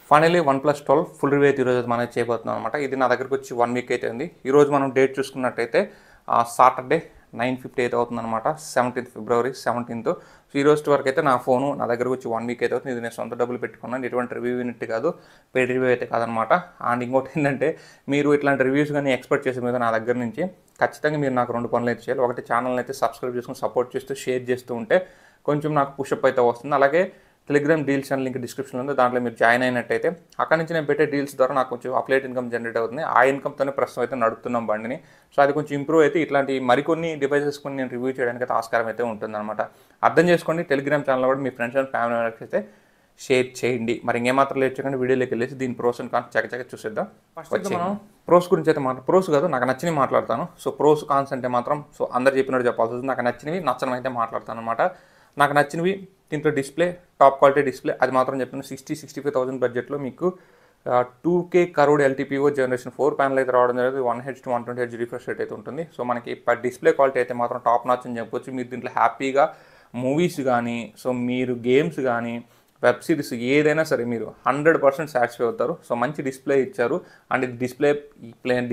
Finally OnePlus 12 full review అయితే ఈరోజు మనం చేయబోతున్నాం అనమాట. ఇది నా దగ్గరకు వచ్చి 1 వీక్ అయితే ఉంది. ఈరోజు మనం డేట్ చూసుకున్నట్టయితే సాటర్డే 9:50 అయితే అవుతుందన్నమాట. 17th ఫిబ్రవరి 17th. సో ఈ రోజు వరకు అయితే నా ఫోను నా దగ్గరకు వచ్చి 1 వీక్ అయితే అవుతుంది. ఇది నేను సొంత డబ్బులు పెట్టుకున్నాను, ఎటువంటి రివ్యూ యూనిట్ కాదు, పెయిడ్ రివ్యూ అయితే కాదనమాట. అండ్ ఇంకోటి ఏంటంటే, మీరు ఇట్లాంటి రివ్యూస్ కానీ ఎక్స్పెక్ట్ చేసే మీద నా దగ్గర నుంచి ఖచ్చితంగా మీరు నాకు 2 పనులు అయితే చేయాలి. ఒకటి, ఛానల్ని అయితే సబ్స్క్రైబ్ చేసుకుని సపోర్ట్ చేస్తూ షేర్ చేస్తూ ఉంటే కొంచెం నాకు పుషప్ అయితే వస్తుంది. అలాగే టెలిగ్రామ్ డీల్స్ అని లింక్ డిస్క్రిప్షన్లో ఉంది, దాంట్లో మీరు జాయిన్ అయినట్టయితే అక్కడ నుంచి నేను పెట్టే డీల్స్ ద్వారా నాకు కొంచెం అప్లైట్ ఇన్కమ్ జనరేట్ అవుతుంది. ఆ ఇన్కమ్తోనే ప్రస్తుతం అయితే నడుపుతున్నాం బండిని. సో అది కొంచెం ఇంప్రూవ్ అయితే ఇట్లాంటి మరికొన్ని డివైసెస్ కొన్ని నేను రివ్యూ చేయడానికి అయితే ఆస్కారం అయితే ఉంటుందన్నమాట. అర్థం చేసుకోండి. టెలిగ్రామ్ ఛానల్ కూడా మీ ఫ్రెండ్స్ అండ్ ఫ్యామిలీ మెంబర్స్ అయితే షేర్ చేయండి. మరి ఇంకేమాత్రం లేట్ చేయకుండా వీడియోలోకి వెళ్ళేసి దీని ప్రోస్ అండ్ కాన్స్ చక్కగా చూసేద్దాం. ఫస్ట్ మనం ప్రోస్ గురించి అయితే ప్రోస్ కాదు, నాకు నచ్చినవి మాట్లాడతాను. సో ప్రోస్ కాన్స్ అంటే మాత్రం సో అందరు చెప్పినట్టు చెప్పాల్సి వస్తుంది. నాకు నచ్చినవి నచ్చనివి అయితే మాట్లాడతాను అనమాట. నాకు నచ్చినవి దీంట్లో డిస్ప్లే, టాప్ క్వాలిటీ డిస్ప్లే, అది మాత్రం చెప్తాను. 60-65,000 బడ్జెట్లో మీకు 2K crore LTPO generation 4 panel అయితే రావడం జరిగింది. 1Hz to 120Hz refresh rate అయితే ఉంటుంది. సో మనకి డిస్ప్లే క్వాలిటీ అయితే మాత్రం టాప్ నాచ్ అని చెప్పొచ్చు. మీరు దీంట్లో హ్యాపీగా మూవీస్ కానీ, సో మీరు గేమ్స్ కానీ, వెబ్ సిరీస్ ఏదైనా సరే మీరు 100% సాటిస్ఫై అవుతారు. సో మంచి డిస్ప్లే ఇచ్చారు. అండ్ ఇది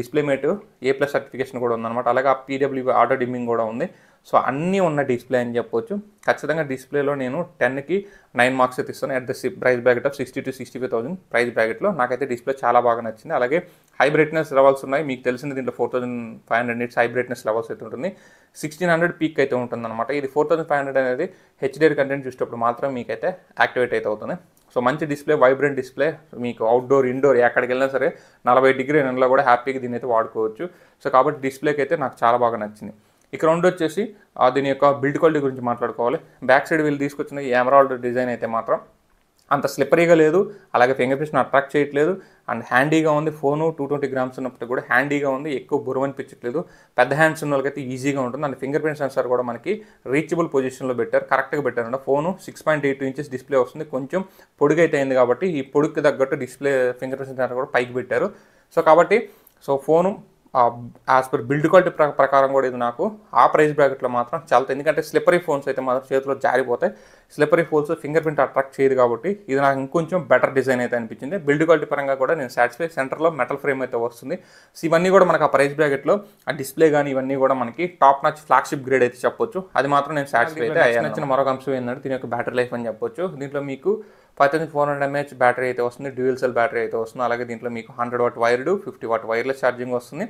డిస్ప్లే మేట్ A+ సర్టిఫికేషన్ కూడా ఉందన్నమాట. అలాగే ఆ PWB ఆటో డిమ్మింగ్ కూడా ఉంది. సో అన్నీ ఉన్న డిస్ప్లే అని చెప్పొచ్చు. ఖచ్చితంగా డిస్ప్లేలో నేను 10కి 9 మార్క్స్ అయితే ఇస్తాను. At the price bracket of 60-65,000 price బ్రాకెట్లో నాకైతే డిస్ప్లే చాలా బాగా నచ్చింది. అలాగే హై బ్రైట్నెస్ లెవెల్స్ ఉన్నాయి. మీకు తెలిసింది దీంట్లో 4500 నిట్స్ హై బ్రైట్నెస్ లెవెల్స్ అయితే ఉంటుంది. 1600 పీక్ అయితే ఉంటుందన్నమాట. ఇది 4500 అనేది HDR కంటెంట్ చూసేటప్పుడు మాత్రం మీకైతే యాక్టివేట్ అయితే అవుతుంది. సో మంచి డిస్ప్లే, వైబ్రెంట్ డిస్ప్లే, మీకు అవుట్డోర్ ఇండోర్ ఎక్కడికి వెళ్ళినా సరే 40 డిగ్రీ ఎండలో కూడా హ్యాపీగా దీన్ని అయితే వాడుకోవచ్చు. సో కాబట్టి డిస్ప్లేకి అయితే నాకు చాలా బాగా నచ్చింది. ఇక రెండు వచ్చేసి దీని యొక్క బిల్డ్ క్వాలిటీ గురించి మాట్లాడుకోవాలి. బ్యాక్ సైడ్ వీళ్ళు తీసుకొచ్చిన ఈ ఎమరాల్డ్ డిజైన్ అయితే మాత్రం అంత స్లిప్పరీగా లేదు, అలాగే ఫింగర్ ప్రింట్స్ని అట్రాక్ట్ చేయట్లేదు. అండ్ హ్యాండీగా ఉంది. ఫోను 220 గ్రామ్స్ ఉన్నప్పుడు కూడా హ్యాండీగా ఉంది, ఎక్కువ బరువు అనిపించట్లేదు. పెద్ద హ్యాండ్స్ ఉన్న వాళ్ళకైతే ఈజీగా ఉంటుంది. అండ్ ఫింగర్ ప్రింట్ సెన్సార్ కూడా మనకి రీచబుల్ పొజిషన్లో పెట్టారు, కరెక్ట్గా పెట్టారంట. ఫోను 6.82 ఇంచెస్ డిస్ప్లే వస్తుంది. కొంచెం పొడుగు అయితే అయింది కాబట్టి ఈ పొడుగుకి తగ్గట్టు డిస్ప్లే ఫింగర్ ప్రింట్ సెన్సార్ కూడా పైకి పెట్టారు. సో కాబట్టి phone as per build quality ప్రకారం కూడా ఇది నాకు ఆ ప్రైస్ బ్రాకెట్లో మాత్రం చాలా, ఎందుకంటే స్లిప్పరీ ఫోన్స్ అయితే మాత్రం చేతిలో జారిపోతాయి. Slippery phones fingerprint attract చేయదు కాబట్టి ఇది నాకు ఇంకొంచెం బెటర్ డిజైన్ అయితే అనిపించింది. బిల్డ్ క్వాలిటీ పరంగా కూడా నేను సాటిస్ఫై. సెంటర్లో మెటల్ ఫ్రేమ్ అయితే వస్తుంది. సో ఇవన్నీ కూడా మనకు ఆ ప్రైస్ బ్రాకెట్లో ఆ డిస్ప్లే కానీ ఇవన్నీ కూడా మనకి టాప్ నాచ్ ఫ్లాగ్షిప్ గ్రేడ్ అయితే చెప్పొచ్చు. అది మాత్రం నేను సాటిస్ఫై అయితే అయ్యాను. నచ్చిన మరొక అంశం ఏంటంటే దీని యొక్క బ్యాటరీ లైఫ్ అని చెప్పొచ్చు. దీంట్లో మీకు 5400 mAh బ్యాటరీ అయితే వస్తుంది. డ్యూయల్ సెల్ బ్యాటరీ అయితే వస్తుంది. అలాగే దీంట్లో మీకు 100 what wired, 50 what wireless charging వస్తుంది.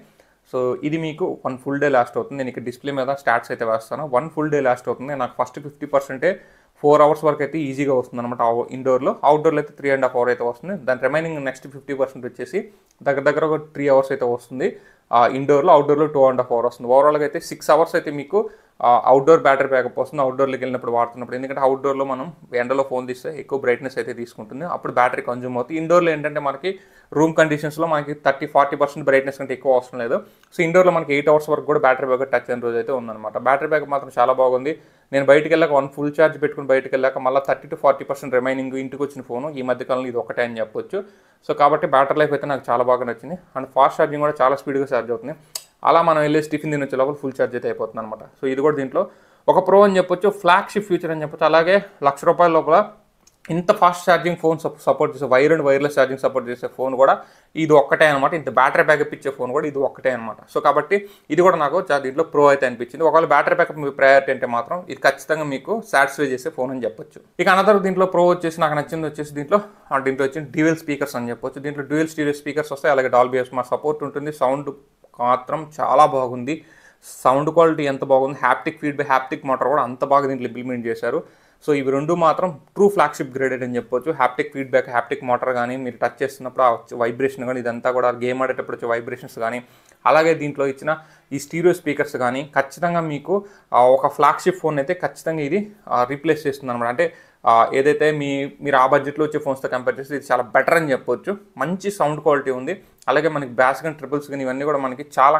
సో ఇది మీకు 1 ఫుల్ డే లాస్ట్ అవుతుంది. నేను ఇక్కడ డిస్ప్లే మీద స్టాట్స్ అయితే వేస్తాను. 1 ఫుల్ డే లాస్ట్ అవుతుంది. నాకు ఫస్ట్ 50% 4 అవర్స్ వరకు అయితే ఈజీగా వస్తుంది అనమాట ఇండోర్లో. అవుట్డోర్లో అయితే 3.5 అవర్ అయితే వస్తుంది. దాని రిమైనింగ్ నెక్స్ట్ 50% వచ్చేసి దగ్గర ఒక 3 అవర్స్ అయితే వస్తుంది ఇండోర్లో. అవుట్డోర్లో 2.5 అవర్ వస్తుంది. ఓవరాల్గా అయితే 6 అవర్స్ అయితే మీకు అవుట్డోర్ బ్యాటరీ బ్యాకప్ వస్తుంది అవుట్డోర్లోకి వెళ్ళినప్పుడు వాడుతున్నప్పుడు. ఎందుకంటే అవుట్డోర్లో మనం ఎండలో ఫోన్ తీస్తే ఎక్కువ బ్రైట్నెస్ అయితే తీసుకుంటుంది, అప్పుడు బ్యాటరీ కన్జ్యూమ్ అవుతుంది. ఇండోర్లో ఏంటంటే మనకి రూమ్ కండిషన్స్లో మనకి 30-40% బ్రైట్నెస్ కంటే ఎక్కువ అవసరం లేదు. సో ఇండోర్లో మనకి 8 అవర్స్ వరకు కూడా బ్యాటరీ బ్యాకప్ టచ్ అయిన రోజు అయితే ఉందన్నమాట. బ్యాటరీ బ్యాకప్ మాత్రం చాలా బాగుంది. నేను బయటికి వెళ్ళాక 1 ఫుల్ ఛార్జ్ పెట్టుకుని బయటికి వెళ్ళాక మళ్ళీ 30-40% రిమైనింగ్ ఇంటికి వచ్చిన ఫోను ఈ మధ్యకాలంలో ఇది ఒకటే అని చెప్పొచ్చు. సో కాబట్టి బ్యాటరీ లైఫ్ అయితే నాకు చాలా బాగా నచ్చింది. అండ్ ఫాస్ట్ ఛార్జింగ్ కూడా చాలా స్పీడ్గా ఛార్జ్ అవుతుంది. అలా మనం వెళ్ళేసి టిఫిన్ తినొచ్చే లోపల ఫుల్ ఛార్జ్ అయితే అయిపోతుంది అనమాట. సో ఇది కూడా దీంట్లో ఒక ప్రో అని చెప్పొచ్చు, ఫ్లాగ్షిప్ ఫీచర్ అని చెప్పొచ్చు. అలాగే ₹1,00,000 లోపల ఇంత ఫాస్ట్ ఛార్జింగ్ ఫోన్ సపోర్ట్ చేసే wire and wireless charging support చేసే ఫోన్ కూడా ఇది ఒక్కటే అనమాట. ఇంత బ్యాటరీ బ్యాకప్ ఇచ్చే ఫోన్ కూడా ఇది ఒక్కటే అనమాట. సో కాబట్టి ఇది కూడా నాకు దీంట్లో ప్రో అయితే అనిపించింది. ఒకవేళ బ్యాటరీ బ్యాకప్ మీ ప్రయారిటీ అంటే మాత్రం ఇది ఖచ్చితంగా మీకు సాటిస్ఫై చేసే ఫోన్ అని చెప్పొచ్చు. ఇక అనదర్ దీంట్లో ప్రో వచ్చేసి నాకు నచ్చింది వచ్చేసి దీంట్లో వచ్చి డ్యూయల్ స్పీకర్స్ అని చెప్పొచ్చు. దీంట్లో డ్యూయల్ స్టీరియో స్పీకర్స్ వస్తాయి. అలాగే డాల్బీ అట్మాస్ సపోర్ట్ ఉంటుంది. సౌండ్ మాత్రం చాలా బాగుంది. సౌండ్ క్వాలిటీ ఎంత బాగుంది, హ్యాప్టిక్ ఫీడ్బ్యాక్, హ్యాప్టిక్ మోటార్ కూడా అంత బాగా దీంట్లో ఇంప్లిమెంట్ చేశారు. సో ఇవి రెండు మాత్రం ట్రూ ఫ్లాగ్షిప్ గ్రేడెడ్ అని చెప్పొచ్చు. హ్యాప్టిక్ ఫీడ్బ్యాక్, హ్యాప్టిక్ మోటార్ కానీ, మీరు టచ్ చేస్తున్నప్పుడు ఆ వైబ్రేషన్ కానీ, ఇదంతా కూడా గేమ్ ఆడేటప్పుడు వచ్చే వైబ్రేషన్స్ కానీ, అలాగే దీంట్లో ఇచ్చిన ఈ స్టీరియో స్పీకర్స్ కానీ ఖచ్చితంగా మీకు ఒక ఫ్లాగ్షిప్ ఫోన్ అయితే ఖచ్చితంగా ఇది రీప్లేస్ చేస్తుంది అనమాట. అంటే ఏదైతే మీరు ఆ బడ్జెట్లో వచ్చే ఫోన్స్తో కంపేర్ చేస్తే ఇది చాలా బెటర్ అని చెప్పొచ్చు. మంచి సౌండ్ క్వాలిటీ ఉంది. అలాగే మనకి బ్యాస్ కానీ ట్రిపుల్స్ కానీ ఇవన్నీ కూడా మనకి చాలా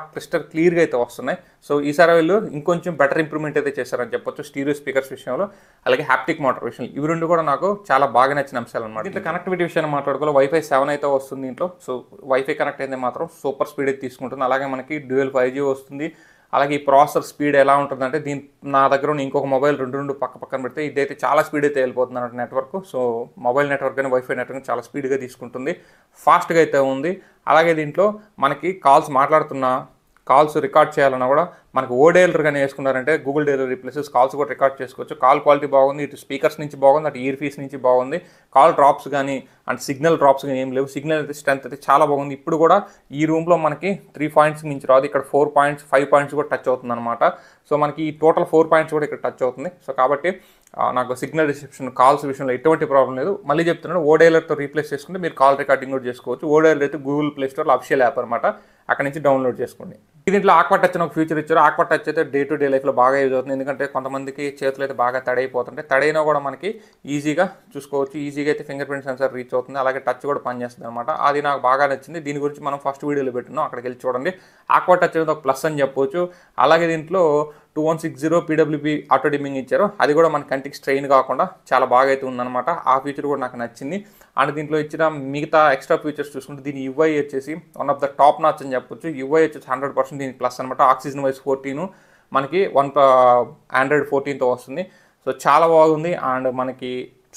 క్లియర్గా అయితే వస్తున్నాయి. సో ఈసారి వీళ్ళు ఇంకొంచెం బెటర్ ఇంప్రూవ్మెంట్ అయితే చేశారని చెప్పొచ్చు స్టీరియో స్పీకర్స్ విషయంలో, అలాగే హ్యాప్టిక్ మోటార్ విషయంలో. ఇవి రెండు కూడా నాకు చాలా బాగా నచ్చిన అంశాలు అనమాట. దీంట్లో కనెక్టివిటీ విషయాన్ని మాట్లాడుకోవాలి. Wi-Fi 7 అయితే వస్తుంది దీంట్లో. సో వైఫై కనెక్ట్ అయితే మాత్రం సూపర్ స్పీడ్ అయితే తీసుకుంటుంది. అలాగే మనకి డ్యూయల్ 5G వస్తుంది. అలాగే ఈ ప్రాసెసర్ స్పీడ్ ఎలా ఉంటుందంటే నా దగ్గర ఉన్న ఇంకొక మొబైల్ రెండు పక్కన పెడితే ఇదైతే చాలా స్పీడ్ అయితే వెళ్ళిపోతుంది అన్నట్టు నెట్వర్క్. సో మొబైల్ నెట్వర్క్ కానీ వైఫై నెట్వర్క్ చాలా స్పీడ్గా తీసుకుంటుంది, ఫాస్ట్గా అయితే ఉంది. అలాగే దీంట్లో మనకి కాల్స్ రికార్డ్ చేయాలన్నా కూడా మనకి ఓడేలర్ కానీ వేసుకున్నారంటే గూగుల్ డైలర్ రీప్లేసెస్ కాల్స్ కూడా రికార్డ్ చేసుకోవచ్చు. కాల్ క్వాలిటీ బాగుంది, ఇటు స్పీకర్స్ నుంచి బాగుంది, అటు ఇయర్ పీస్ నుంచి బాగుంది. కాల్ డ్రాప్స్ కానీ అండ్ సిగ్నల్ డ్రాప్స్ కానీ ఏం లేవు. సిగ్నల్ అయితే స్ట్రెంత్ అయితే చాలా బాగుంది. ఇప్పుడు కూడా ఈ రూమ్లో మనకి 3 పాయింట్స్ నుంచి రాదు, ఇక్కడ 4 పాయింట్స్ 5 పాయింట్స్ కూడా టచ్ అవుతుంది అనమాట. సో మనకి ఈ టోటల్ 4 పాయింట్స్ కూడా ఇక్కడ టచ్ అవుతుంది. సో కాబట్టి నాకు సిగ్నల్ రిసెప్షన్ కాల్స్ విషయంలో ఎటువంటి ప్రాబ్లం లేదు. మళ్ళీ చెప్తున్నాను, ఓడేలర్తో రీప్లేస్ చేసుకుంటే మీరు కాల్ రికార్డింగ్ కూడా చేసుకోవచ్చు. ఓడేలర్ అయితే గూగుల్ ప్లే స్టోర్లో అఫిషియల్ యాప్ అనమాట, అక్కడ నుంచి డౌన్లోడ్ చేసుకోండి. దీంట్లో ఆక్వా టచ్ అని ఒక ఫీచర్ ఇచ్చారు. ఆక్వా టచ్ అయితే డే టు డే లైఫ్లో బాగా యూజ్ అవుతుంది. ఎందుకంటే కొంతమందికి చేతులు అయితే బాగా తడైపోతుంటాయి, తడైనా కూడా మనకి ఈజీగా చూసుకోవచ్చు. ఈజీగా అయితే ఫింగర్ ప్రింట్ సెన్సార్ రీచ్ అవుతుంది, అలాగే టచ్ కూడా పనిచేస్తుంది అనమాట. అది నాకు బాగా నచ్చింది. దీని గురించి మనం ఫస్ట్ వీడియోలో పెట్టున్నాం, అక్కడికి వెళ్ళి చూడండి. ఆక్వా టచ్ అనేది ఒక ప్లస్ అని చెప్పవచ్చు. అలాగే దీంట్లో 2160 PWB ఆటో డిమ్మింగ్ ఇచ్చారు, అది కూడా మన కంటికి స్ట్రెయిన్ కాకుండా చాలా బాగా అయితే ఉందన్నమాట. ఆ ఫీచర్ కూడా నాకు నచ్చింది. అండ్ దీంట్లో ఇచ్చిన మిగతా ఎక్స్ట్రా ఫీచర్స్ చూసుకుంటే దీని యూఐ వచ్చేసి one of the top notch అని చెప్పొచ్చు. యూఐ వచ్చేసి 100% దీనికి ప్లస్ అనమాట. ఆక్సిజన్ వైస్ 14 మనకి Android 14తో వస్తుంది. సో చాలా బాగుంది అండ్ మనకి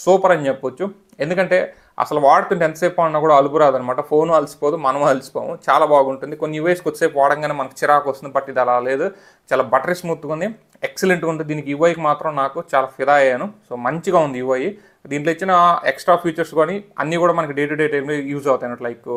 సూపర్ అని చెప్పొచ్చు. ఎందుకంటే అసలు వాడుతుంటే ఎంతసేపు అన్నా కూడా అలుపు రాదనమాట. ఫోన్ అలసిపోదు, మనం అలసిపోము, చాలా బాగుంటుంది. కొన్ని యూఐస్ కొద్దిసేపు వాడంగానే మనకు చిరాకు వస్తుంది, బట్ ఇది అలా లేదు, చాలా బటరీ స్మూత్గా ఉంది, ఎక్సలెంట్గా ఉంటుంది. దీనికి యూఐకి మాత్రం నాకు చాలా ఫిదా అయ్యాను. సో మంచిగా ఉంది యూఐ. దీంట్లో ఇచ్చిన ఎక్స్ట్రా ఫీచర్స్ కానీ అన్నీ కూడా మనకి డే టు డే టైంలో యూజ్ అవుతాయి. లైక్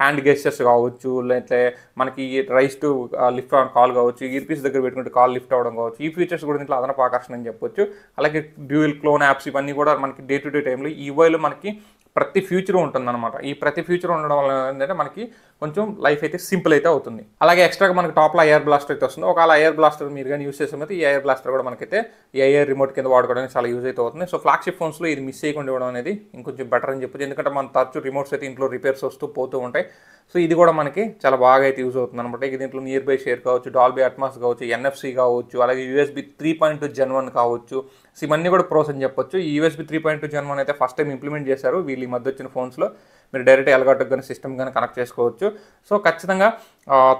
హ్యాండ్ గెస్చర్స్ కావచ్చు, లేకపోతే మనకి rise to lift on call కావచ్చు, ఇయర్ పీస్ దగ్గర పెట్టుకుంటే కాల్ లిఫ్ట్ అవ్వడం కావచ్చు. ఈ ఫీచర్స్ కూడా దీంట్లో అదనపు ఆకర్షణ అని చెప్పొచ్చు. అలాగే డ్యూయల్ క్లోన్ యాప్స్ ఇవన్నీ కూడా మనకి డే టు డే టైంలో ఈ యూఐలో మనకి ప్రతి ఫ్యూచర్ ఉంటుందన్నమాట. ఈ ప్రతి ఫ్యూచర్ ఉండడం వల్ల ఏంటంటే మనకి కొంచెం లైఫ్ అయితే సింపుల్ అయితే అవుతుంది. అలాగే ఎక్స్ట్రాగా మనకి టాప్లో ఎయిర్ బ్లాస్టర్ అయితే వస్తుంది. ఒకవేళ ఎయిర్ బ్లాస్టర్ మీరు కానీ యూస్ చేసే ఈ ఎయిర్ బ్లాస్టర్ కూడా మనకైతే ఈ ఎయిర్ రిమోట్ కింద వాడుకోవడానికి చాలా యూజ్ అయితే అవుతుంది. సో ఫ్లాగ్షిప్ ఫోన్స్లో ఇది మిస్ చేయకుండా ఇవ్వడం అనేది ఇంకొంచెం బెటర్ అని చెప్పొచ్చు. ఎందుకంటే మన తరచు రిమోట్స్ అయితే ఇంట్లో రిపేర్స్ వస్తూ పోతూ ఉంటాయి. సో ఇది కూడా మనకి చాలా బాగా అయితే యూజ్ అవుతుంది అనమాట. ఇక దీంట్లో నియర్ బై షేర్ కావచ్చు, డాల్బీ అట్మాస్ కావచ్చు, NFC కావచ్చు, అలాగే USB 3.2 Gen 1 కావచ్చు. సో ఇవన్నీ కూడా ప్రోస్ అని చెప్పొచ్చు. ఈ USB 3.2 Gen 1 అయితే ఫస్ట్ టైం ఇంప్లిమెంట్ చేశారు వీళ్ళు ఈ మధ్య వచ్చిన ఫోన్స్లో. మీరు డైరెక్ట్ ఎల్గాటోకి కానీ సిస్టమ్ కానీ కనెక్ట్ చేసుకోవచ్చు. సో ఖచ్చితంగా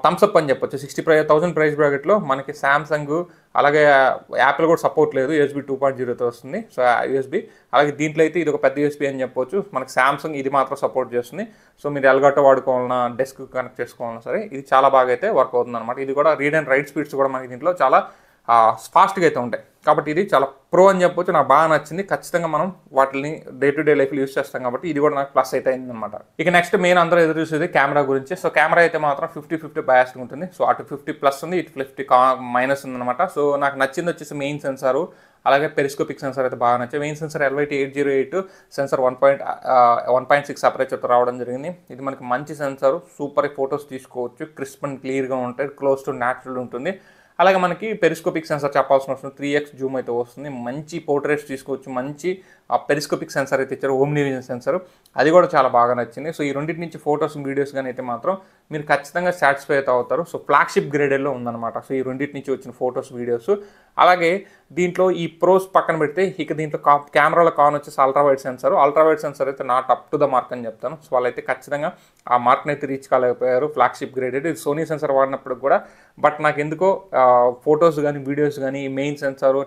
థమ్స్అప్ అని చెప్పొచ్చు. 60,000 ప్రైస్ బ్రాకెట్లో మనకి సామ్సంగ్ అలాగే యాపిల్ కూడా సపోర్ట్ లేదు, USB 2.0తో వస్తుంది. సో USB అలాగే దీంట్లో అయితే ఇది ఒక పెద్ద USB అని చెప్పొచ్చు. మనకి సామ్సంగ్ ఇది మాత్రం సపోర్ట్ చేస్తుంది. సో మీరు ఎల్గాటో వాడుకోవాలన్నా, డెస్క్ కనెక్ట్ చేసుకోవాలన్నా సరే ఇది చాలా బాగా అయితే వర్క్ అవుతుంది అనమాట. ఇది కూడా రీడ్ అండ్ రైట్ స్పీడ్స్ కూడా మనకి దీంట్లో చాలా ఫాస్ట్గా అయితే ఉంటాయి. కాబట్టి ఇది చాలా ప్రో అని చెప్పొచ్చు. నాకు బాగా నచ్చింది. ఖచ్చితంగా మనం వాటిని డే టు డే లైఫ్లో యూస్ చేస్తాం కాబట్టి ఇది కూడా నాకు ప్లస్ అయితే అయింది అనమాట. ఇక నెక్స్ట్ మెయిన్ అందరూ ఎదురు చూసేది కెమెరా గురించి. సో కెమెరా అయితే మాత్రం 50-50 బయాస్డ్ ఉంటుంది. సో అటు 50+ ఉంది, ఇటు 50- ఉందన్నమాట. సో నాకు నచ్చింది వచ్చేసి మెయిన్ సెన్సారు, అలాగే పెరిస్కోపిక్ సెన్సార్ అయితే బాగా నచ్చాయి. మెయిన్ సెన్సార్ LYT-808 సెన్సార్ 1.6 అపరేచర్తో రావడం జరిగింది. ఇది మనకి మంచి సెన్సార్, సూపర్ ఫొటోస్ తీసుకోవచ్చు, క్రిస్ప్ అండ్ క్లియర్గా ఉంటాయి, క్లోజ్ టు న్యాచురల్ ఉంటుంది. అలాగే మనకి పెరిస్కోపిక్ సెన్సార్ చెప్పాల్సిన అవసరం 3x జూమ్ అయితే వస్తుంది, మంచి పోర్ట్రేట్స్ తీసుకోవచ్చు, మంచి పెరిస్కోపిక్ సెన్సార్ అయితే ఇచ్చారు, ఓమ్ని విజన్ సెన్సార్, అది కూడా చాలా బాగా నచ్చింది. సో ఈ రెండింటి నుంచి ఫొటోస్ వీడియోస్ కానీ అయితే మాత్రం మీరు ఖచ్చితంగా సాటిస్ఫై అయితే అవుతారు. సో ఫ్లాగ్షిప్ గ్రేడెడ్లో ఉందన్నమాట. సో ఈ రెండింటి నుంచి వచ్చిన ఫొటోస్ వీడియోస్. అలాగే దీంట్లో ఈ ప్రోస్ పక్కన పెడితే ఇక దీంట్లో కెమెరాలో కాన్ వచ్చేసి అల్ట్రావైడ్ సెన్సార్ అయితే not up to the mark అని చెప్తాను. సో వాళ్ళైతే ఖచ్చితంగా ఆ మార్క్ని అయితే రీచ్ కాలేకపోయారు. ఫ్లాగ్షిప్ గ్రేడెడ్ ఇది సోనీ సెన్సార్ వాడినప్పుడు కూడా. బట్ నాకు ఎందుకో ఫొటోస్ కానీ వీడియోస్ కానీ మెయిన్ సెన్సార్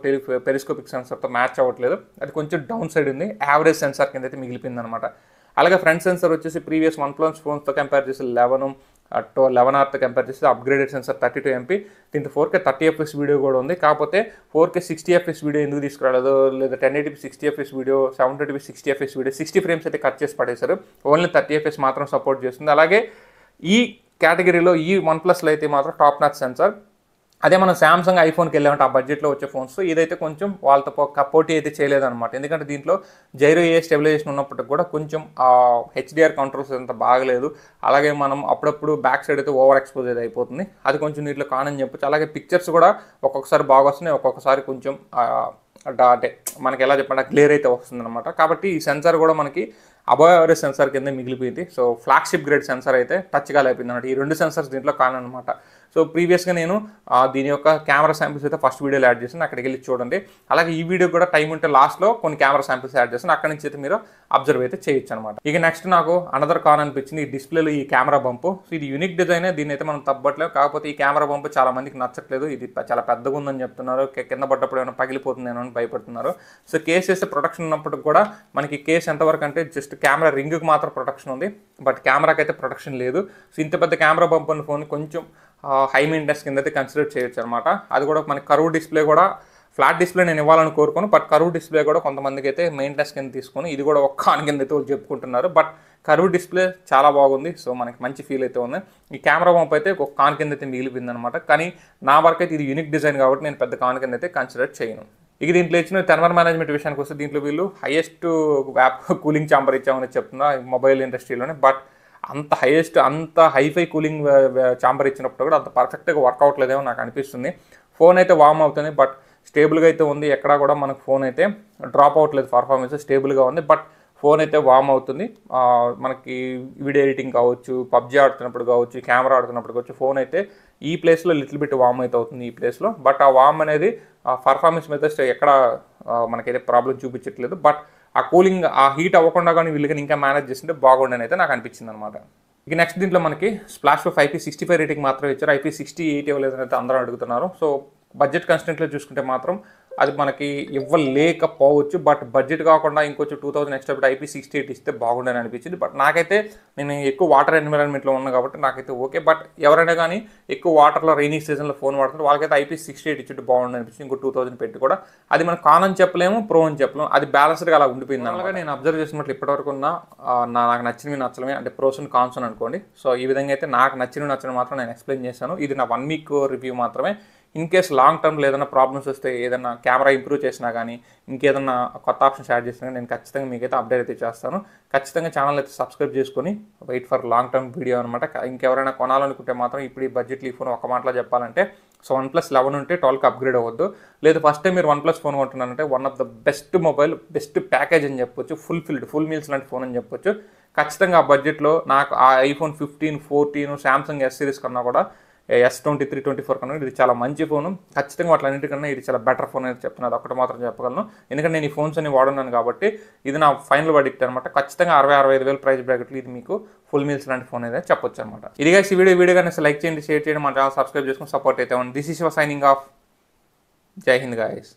పెరిస్కోపిక్ సెన్సార్తో మ్యాచ్ అవ్వట్లేదు. అది కొంచెం డౌన్ సైడ్ ఉంది, యావరేజ్ సెన్సార్ కింద అయితే మిగిలిపోయింది అనమాట. అలాగే ఫ్రంట్ సెన్సార్ వచ్చేసి ప్రీవియస్ OnePlus ఫోన్స్తో కంపేర్ చేసి 11R కంపేర్ చేసి అప్గ్రేడెడ్ సెన్సార్ 32 MP. దీంతో 4K 30 FPS వీడియో కూడా ఉంది. కాకపోతే 4K 60 FPS వీడియో ఎందుకు తీసుకురాలేదు, లేదా 1080p 60 FPS video, 720p 60 FPS video, 60 frames అయితే కట్ చేసి పడేశారు. ఓన్లీ 30 FPS మాత్రం సపోర్ట్ చేస్తుంది. అలాగే ఈ కేటగిరీలో ఈ OnePlusలో అయితే మాత్రం టాప్ నాచ్ సెన్సార్. అదే మనం సామ్సంగ్ ఐఫోన్కి వెళ్ళామంటే ఆ బడ్జెట్లో వచ్చే ఫోన్స్ ఇదైతే కొంచెం వాళ్ళతో పోటీ అయితే చేయలేదన్నమాట. ఎందుకంటే దీంట్లో జైరో ఏ స్టెబిలైజేషన్ ఉన్నప్పటికి కూడా కొంచెం HDR కంట్రోల్స్ అంత బాగలేదు. అలాగే మనం అప్పుడప్పుడు బ్యాక్ సైడ్ అయితే ఓవర్ ఎక్స్పోజ్ అయితే అయిపోతుంది, అది కొంచెం దీంట్లో కానని చెప్పొచ్చు. అలాగే పిక్చర్స్ కూడా ఒక్కొక్కసారి బాగా వస్తున్నాయి, ఒక్కొక్కసారి కొంచెం అంటే మనకి ఎలా చెప్పండి క్లియర్ అయితే వస్తుంది అనమాట. కాబట్టి ఈ సెన్సార్ కూడా మనకి అబవ్ యావరేజ్ సెన్సార్ కింద మిగిలిపోయింది. సో ఫ్లాగ్షిప్ గ్రేడ్ సెన్సార్ అయితే టచ్ కాలేకపోయింది అన్నమాట. ఈ రెండు సెన్సార్స్ దీంట్లో కానమాట. సో ప్రీవియస్గా నేను దీని యొక్క కెమెరా శాంపిల్స్ అయితే ఫస్ట్ వీడియోలో యాడ్ చేసాను, అక్కడికి వెళ్ళి చూడండి. అలాగే ఈ వీడియో కూడా టైం ఉంటే లాస్ట్లో కొన్ని కెమెరా శాంపిల్స్ యాడ్ చేస్తాను, అక్కడి నుంచి అయితే మీరు అబ్జర్వ్ అయితే చేయొచ్చు అనమాట. ఇక నెక్స్ట్ నాకు అనదర్ కాన్ అనిపించింది ఈ డిస్ప్లేలో ఈ కెమెరా బంపు. సో ఇది యూనిక్ డిజైన్, దీన్ని అయితే మనం తప్పట్లేదు. కాకపోతే ఈ కెమెరా బంపు చాలా మందికి నచ్చట్లేదు, ఇది చాలా పెద్దగా ఉందని చెప్తున్నారు, కింద పడ్డప్పుడు ఏమైనా పగిలిపోతుందేమో అని భయపడుతున్నారు. సో కేస్ వేస్తే ప్రొటెక్షన్ ఉన్నప్పటికి కూడా మనకి కేస్ ఎంతవరకు అంటే జస్ట్ కెమెరా రింగ్కి మాత్రం ప్రొటెక్షన్ ఉంది, బట్ కెమెరాకి అయితే ప్రొటెక్షన్ లేదు. సో ఇంత పెద్ద కెమెరా బంప్ ఉన్న ఫోన్ కొంచెం హై మెయింటెనెన్స్ కింద అయితే కన్సిడర్ చేయొచ్చు అనమాట. అది కూడా మనకి కర్వ్ డిస్ప్లే కూడా, ఫ్లాట్ డిస్ప్లే నేను ఇవ్వాలని కోరుకోను, బట్ కర్వ్ డిస్ప్లే కూడా కొంతమందికి అయితే మెయింటెనెన్స్ కింద తీసుకొని ఇది కూడా ఒక్క ఆన్ కింద అయితే చెప్పుకుంటున్నారు. బట్ కర్వ్ డిస్ప్లే చాలా బాగుంది, సో మనకి మంచి ఫీల్ అయితే ఉంది. ఈ కెమెరా పంప్ అయితే ఒక కాన్ కింద అయితే మిగిలిపోయింది అనమాట. కానీ నా వరకు అయితే ఇది యూనిక్ డిజైన్ కాబట్టి నేను పెద్ద కాన్ కింద అయితే కన్సిడర్ చేయను. ఇక దీంట్లో ఇచ్చిన థర్మల్ మేనేజ్మెంట్ విషయానికి వస్తే దీంట్లో వీళ్ళు హైయెస్ట్ కూలింగ్ ఛాంబర్ ఇచ్చామని చెప్తున్నారు మొబైల్ ఇండస్ట్రీలోనే. బట్ అంత హైయెస్ట్, అంత హైఫై కూలింగ్ ఛాంబర్ ఇచ్చినప్పుడు కూడా అంత పర్ఫెక్ట్గా వర్క్ అవ్వట్లేదేమో నాకు అనిపిస్తుంది. ఫోన్ అయితే వార్మ్ అవుతుంది, బట్ స్టేబుల్గా అయితే ఉంది, ఎక్కడా కూడా మనకు ఫోన్ అయితే డ్రాప్ అవ్వట్లేదు, పర్ఫార్మెన్స్ స్టేబుల్గా ఉంది. బట్ ఫోన్ అయితే వార్మ్ అవుతుంది. మనకి వీడియో ఎడిటింగ్ కావచ్చు, పబ్జీ ఆడుతున్నప్పుడు కావచ్చు, కెమెరా ఆడుతున్నప్పుడు కావచ్చు, ఫోన్ అయితే ఈ ప్లేస్లో లిటిల్ బిట్ వార్మ్ అయితే అవుతుంది ఈ ప్లేస్లో. బట్ ఆ వార్మ్ అనేది పర్ఫార్మెన్స్ మీద ఎక్కడ మనకైతే ప్రాబ్లం చూపించట్లేదు. బట్ ఆ కూలింగ్, ఆ హీట్ అవ్వకుండా కానీ వీళ్ళకి ఇంకా మేనేజ్ చేస్తుంటే బాగుండని అయితే నాకు అనిపించింది అనమాట. ఇక నెక్స్ట్ దీంట్లో మనకి స్ప్లాష్ ఆఫ్ IP65 రేటింగ్ మాత్రం ఇచ్చారు, IP68 ఇవ్వలేదని అయితే అందరూ అడుగుతున్నారు. సో బడ్జెట్ కన్స్టెంట్లో చూసుకుంటే మాత్రం అది మనకి ఇవ్వలేకపోవచ్చు, బట్ బడ్జెట్ కాకుండా ఇంకొంచెం 2000 ఎక్స్ట్రా పెట్టి IP68 ఇస్తే బాగుండని అనిపించింది. బట్ నాకైతే, నేను ఎక్కువ వాటర్ ఎన్విరాన్మెంట్లో ఉన్నాను కాబట్టి నాకైతే ఓకే. బట్ ఎవరైనా కానీ ఎక్కువ వాటర్లో రైనీ సీజన్లో ఫోన్ వాడుతుంటే వాళ్ళకైతే IP68 ఇచ్చుంటే బాగుండని అనిపించింది. ఇంకో 2000 పెట్టి కూడా అది మనం కాన్ అని చెప్పలేము, ప్రో అని చెప్పలేము, అది బ్యాలెన్స్డ్గా అలా ఉండిపోయింది. అలాగే నేను అబ్జర్వ్ చేసినట్లు ఇప్పటివరకు ఉన్న నాకు నచ్చినవి నచ్చలమే, అంటే ప్రోస్ అండ్ కాన్స్ అని అనుకోండి. సో ఈ విధంగా అయితే నాకు నచ్చినవి మాత్రం నేను ఎక్స్ప్లెయిన్ చేశాను. ఇది నా 1 వీక్ రివ్యూ మాత్రమే. ఇన్ కేస్ లాంగ్ టర్మ్లో ఏదైనా ప్రాబ్లమ్స్ వస్తే, ఏదైనా కెమెరా ఇంప్రూవ్ చేసినా కానీ, ఇంకేదన్నా కొత్త ఆప్షన్స్ యాడ్ చేసినా కానీ నేను ఖచ్చితంగా మీకైతే అప్డేట్ అయితే చేస్తాను. ఖచ్చితంగా ఛానల్ అయితే సబ్స్క్రైబ్ చేసుకొని wait for long term video అనమాట. ఇంకెవరైనా కొనాలనుకుంటే మాత్రం ఇప్పుడు ఈ బడ్జెట్లో ఈ ఫోన్ ఒక మాటలో చెప్పాలంటే, సో OnePlus 11 ఉంటే 12కి అప్గ్రేడ్ అవ్వద్దు. లేదు ఫస్ట్ టైం మీరు OnePlus ఫోన్ కొంటున్నారంటే one of the best mobile, best package అని చెప్పొచ్చు, ఫుల్ మీల్స్ లాంటి ఫోన్ అని చెప్పొచ్చు. ఖచ్చితంగా ఆ బడ్జెట్లో నాకు ఆ iPhone 15, 14, Samsung S సిరీస్ కన్నా కూడా S23, 24 కన్నా ఇది చాలా మంచి ఫోను. ఖచ్చితంగా వాటిలన్నిటికన్నా ఇది చాలా బెటర్ ఫోన్ అని చెప్తున్నాను, అది ఒకటి మాత్రం చెప్పగలను. ఎందుకంటే నేను ఈ ఫోన్స్ అన్ని వాడున్నాను కాబట్టి ఇది నా ఫైనల్ వర్డిక్ట్ అనమాట. ఖచ్చితంగా 60-65 వేల ప్రైస్ బ్రాకెట్లో ఇది మీకు ఫుల్ మీల్స్ లాంటి ఫోన్ అయితే చెప్పొచ్చు అనమాట. ఇది guys, ఈ వీడియో కానీ లైక్ చేయండి, షేర్ చేయండి, మన ఛానల్ సబ్స్క్రైబ్ చేసుకుని సపోర్ట్ అయితే ఉంది. This is your signing off. జై హింద్ guys.